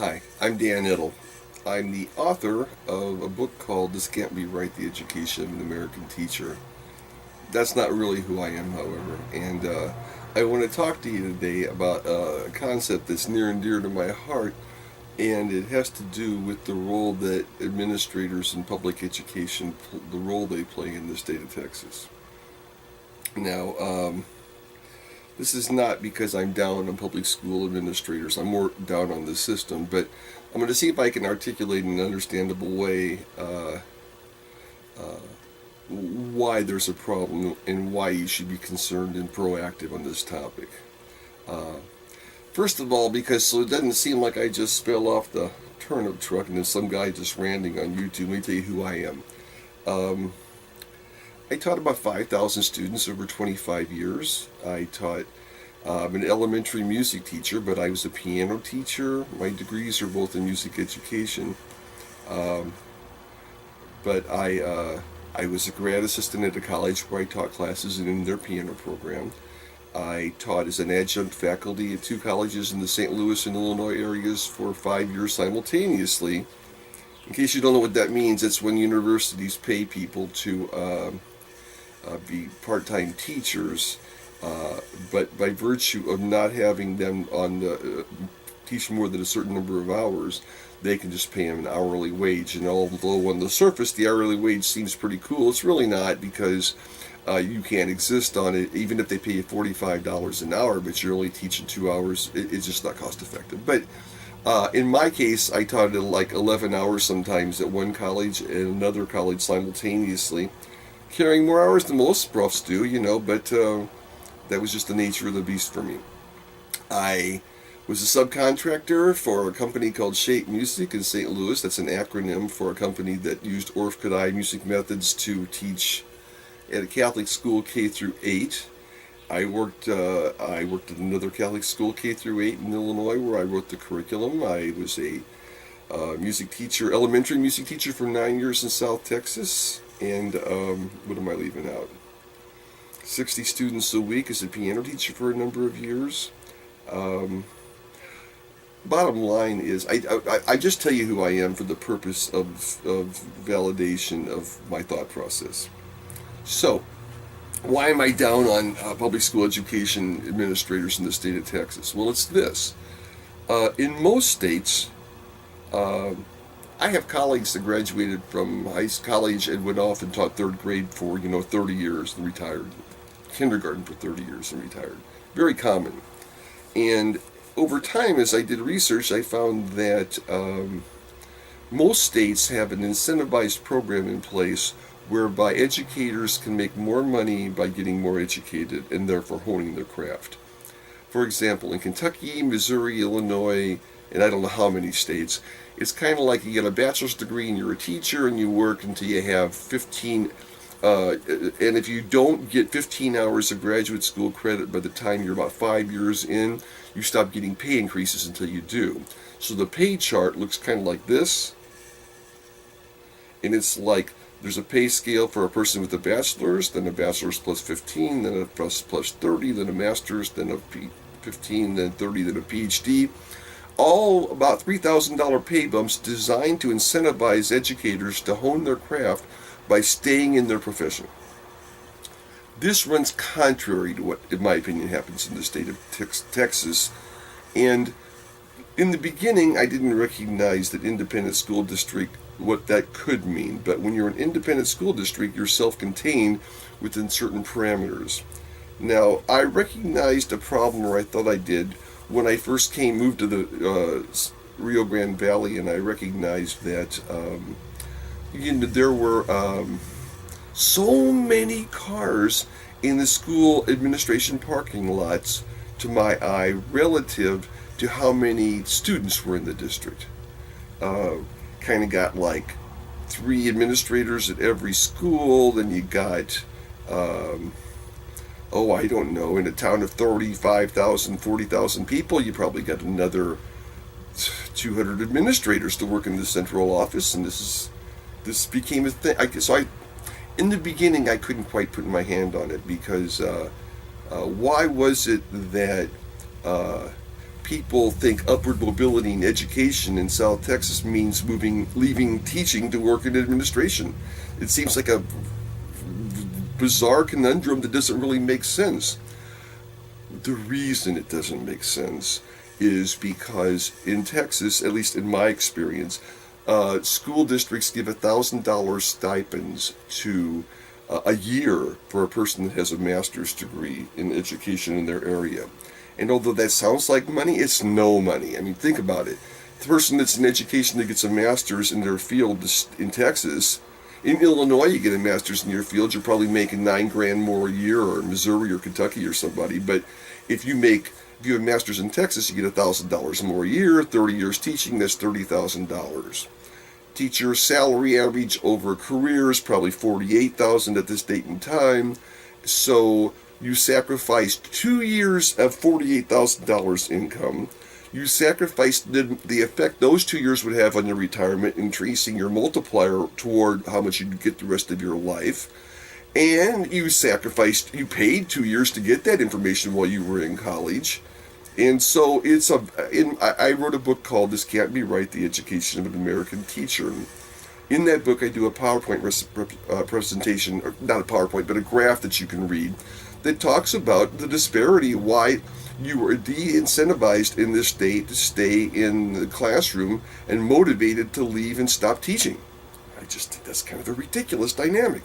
Hi, I'm Dan Ittle. I'm the author of a book called This Can't Be Right, The Education of an American Teacher. That's not really who I am, however, and I want to talk to you today about a concept that's near and dear to my heart, and it has to do with the role that administrators in public education, the role they play in the state of Texas. Now, this is not because I'm down on public school administrators. I'm more down on the system, but I'm going to see if I can articulate in an understandable way why there's a problem and why you should be concerned and proactive on this topic. Uh, First of all, because so it doesn't seem like I just fell off the turnip truck and there's some guy just ranting on YouTube. Let me tell you who I am. Um, I taught about 5,000 students over 25 years. I taught I'm an elementary music teacher, but I was a piano teacher. My degrees are both in music education. Um, but I was a grad assistant at a college where I taught classes in their piano program. I taught as an adjunct faculty at two colleges in the St. Louis and Illinois areas for 5 years simultaneously. In case you don't know what that means, it's when universities pay people to be part-time teachers, but by virtue of not having them on the teach more than a certain number of hours, they can just pay them an hourly wage. And although on the surface the hourly wage seems pretty cool, it's really not because you can't exist on it even if they pay you $45 an hour, but you're only teaching 2 hours. It's just not cost effective. But in my case, I taught at like 11 hours sometimes at one college and another college simultaneously, carrying more hours than most profs do, but that was just the nature of the beast for me. I was a subcontractor for a company called Shape Music in St. Louis. That's an acronym for a company that used Orff Kodály music methods to teach at a Catholic school K through 8. I worked at another Catholic school K through 8 in Illinois where I wrote the curriculum. I was a music teacher, elementary music teacher for 9 years in South Texas. And what am I leaving out? 60 students a week as a piano teacher for a number of years. Um, Bottom line is, I just tell you who I am for the purpose of validation of my thought process. So, why am I down on public school education administrators in the state of Texas? Well, it's this. In most states, uh, I have colleagues that graduated from college and went off and taught third grade for 30 years and retired, kindergarten for 30 years and retired. Very common. And over time, as I did research, I found that most states have an incentivized program in place whereby educators can make more money by getting more educated and therefore honing their craft. For example, in Kentucky, Missouri, Illinois, and I don't know how many states, it's kind of like you get a bachelor's degree and you're a teacher and you work until you have 15, and if you don't get 15 hours of graduate school credit by the time you're about 5 years in, you stop getting pay increases until you do. So the pay chart looks kind of like this, and it's like there's a pay scale for a person with a bachelor's, then a bachelor's plus 15, then a plus 30, then a master's, then a 15, then 30, then a PhD. All about $3,000 pay bumps designed to incentivize educators to hone their craft by staying in their profession. This runs contrary to what, in my opinion, happens in the state of Texas. And in the beginning, I didn't recognize that independent school district, what that could mean. But when you're an independent school district, you're self-contained within certain parameters. Now, I recognized a problem, or I thought I did, when I first moved to the Rio Grande Valley, and I recognized that there were so many cars in the school administration parking lots to my eye relative to how many students were in the district. Uh, Kind of got like 3 administrators at every school, then you got, I don't know, in a town of 35,000, 40,000 people, you probably got another 200 administrators to work in the central office, and this became a thing. In the beginning, I couldn't quite put my hand on it because why was it that uh, people think upward mobility in education in South Texas means leaving teaching to work in administration. It seems like a bizarre conundrum that doesn't really make sense. The reason it doesn't make sense is because in Texas, at least in my experience, school districts give $1,000 stipends to a year for a person that has a master's degree in education in their area. And although that sounds like money, it's no money. I mean, think about it. The person that's in education that gets a master's in their field in Texas, in Illinois, you get a master's in your field, you're probably making $9,000 more a year, or Missouri or Kentucky or somebody. But if you have a master's in Texas, you get $1,000 more a year. 30 years teaching, that's $30,000. Teacher salary average over a career is probably $48,000 at this date and time. So you sacrificed 2 years of $48,000 income. You sacrificed the effect those 2 years would have on your retirement, increasing your multiplier toward how much you'd get the rest of your life. And you paid 2 years to get that information while you were in college. And so I wrote a book called This Can't Be Right, The Education of an American Teacher. In that book, I do a PowerPoint presentation, or not a PowerPoint, but a graph that you can read that talks about the disparity, why you are de-incentivized in this state to stay in the classroom and motivated to leave and stop teaching. I just think that's kind of a ridiculous dynamic.